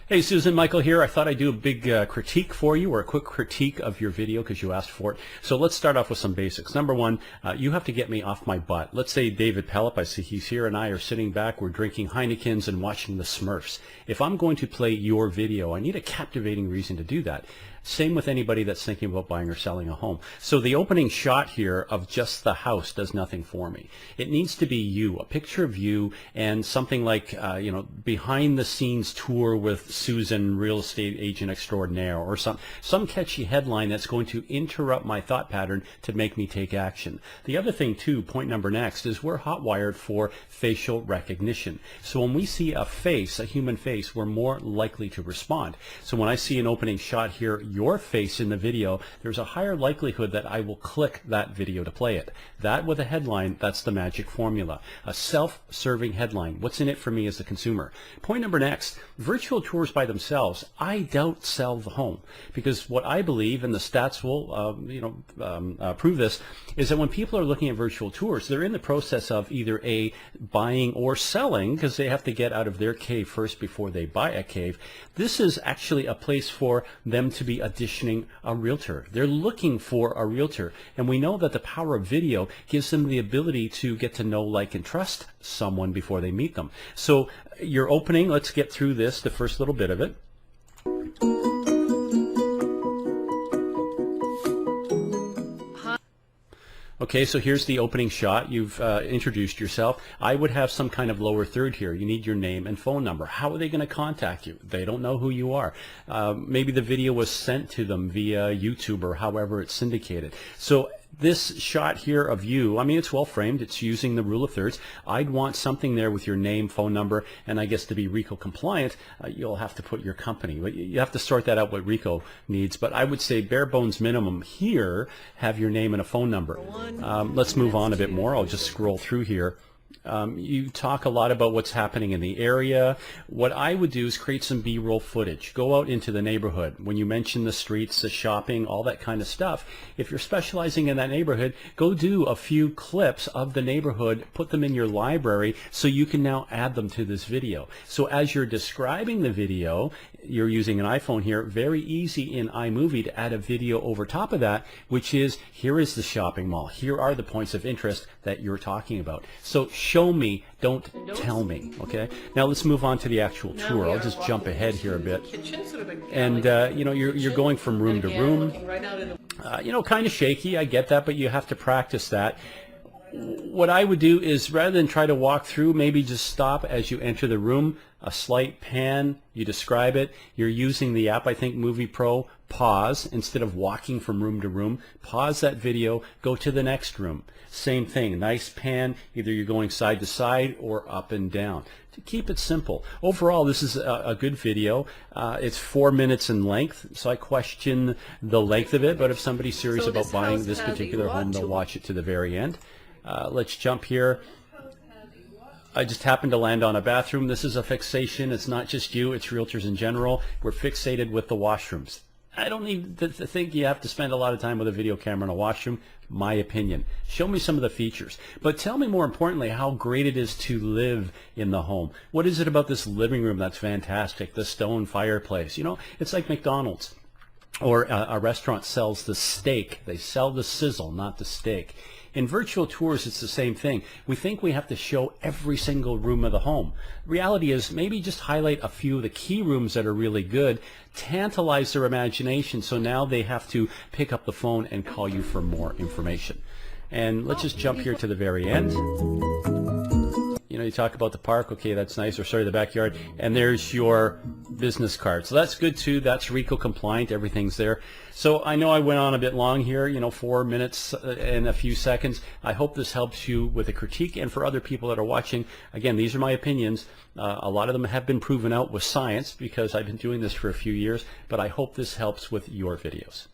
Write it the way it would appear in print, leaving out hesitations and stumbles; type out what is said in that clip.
Hey Susan, Michael here. I thought I'd do a big critique for you, or a quick critique of your video because you asked for it. So let's start off with some basics. Number one, you have to get me off my butt. Let's say David Pellip, I see he's here, and I are sitting back, we're drinking Heinekens and watching the Smurfs. If I'm going to play your video, I need a captivating reason to do that. Same with anybody that's thinking about buying or selling a home. So the opening shot here of just the house does nothing for me. It needs to be you, a picture of you, and something like, behind the scenes tour with Susan, real estate agent extraordinaire, or some catchy headline that's going to interrupt my thought pattern to make me take action. The other thing too, point number next, is we're hotwired for facial recognition. So when we see a face, a human face, we're more likely to respond. So when I see an opening shot here, your face in the video, there's a higher likelihood that I will click that video to play it. That with a headline, that's the magic formula. A self-serving headline. What's in it for me as the consumer? Point number next, virtual tours by themselves, I doubt sell the home, because what I believe, and the stats will prove this, is that when people are looking at virtual tours, they're in the process of either A, buying or selling, because they have to get out of their cave first before they buy a cave. This is actually a place for them to be auditioning a realtor. They're looking for a realtor, and we know that the power of video gives them the ability to get to know, like, and trust someone before they meet them. So your opening, let's get through this, the first little bit of it. Okay, so here's the opening shot. You've introduced yourself. I would have some kind of lower third here. You need your name and phone number. How are they going to contact you? They don't know who you are. Maybe the video was sent to them via YouTube or however it's syndicated. So this shot here of you, I mean, it's well framed. It's using the rule of thirds. I'd want something there with your name, phone number, and I guess to be RICO compliant, you'll have to put your company. You have to sort that out what RICO needs, but I would say bare bones minimum here, have your name and a phone number. Let's move on a bit more. I'll just scroll through here. You talk a lot about what's happening in the area. What I would do is create some B-roll footage. Go out into the neighborhood. When you mention the streets, the shopping, all that kind of stuff, if you're specializing in that neighborhood, go do a few clips of the neighborhood, put them in your library so you can now add them to this video. So as you're describing the video, you're using an iPhone here, very easy in iMovie to add a video over top of that, which is, here is the shopping mall. Here are the points of interest that you're talking about. So show me, don't tell me, okay? Now let's move on to the actual tour. I'll just jump ahead here a bit. And, you're going from room to room. Kind of shaky, I get that, but you have to practice that. What I would do is, rather than try to walk through, maybe just stop as you enter the room, a slight pan, you describe it. You're using the app, I think, Movie Pro. Pause instead of walking from room to room. Pause that video, go to the next room. Same thing, nice pan, either you're going side to side or up and down. To keep it simple. Overall, this is a good video. It's 4 minutes in length, so I question the length of it, but if somebody's serious about buying this particular home, they'll watch it to the very end. Let's jump here. I just happened to land on a bathroom. This is a fixation. It's not just you, it's realtors in general. We're fixated with the washrooms. I don't need to think you have to spend a lot of time with a video camera in a washroom. My opinion. Show me some of the features. But tell me more importantly how great it is to live in the home. What is it about this living room that's fantastic? The stone fireplace. It's like McDonald's. Or a restaurant sells the steak. They sell the sizzle, not the steak. In virtual tours, it's the same thing. We think we have to show every single room of the home. Reality is, maybe just highlight a few of the key rooms that are really good, tantalize their imagination, so now they have to pick up the phone and call you for more information. And let's just jump here to the very end. You talk about the park, okay, that's nice, or sorry, the backyard, and there's your business card. So that's good too, that's RICO compliant, everything's there. So I know I went on a bit long here, 4 minutes and a few seconds. I hope this helps you with a critique, and for other people that are watching, again, these are my opinions. A lot of them have been proven out with science because I've been doing this for a few years, but I hope this helps with your videos.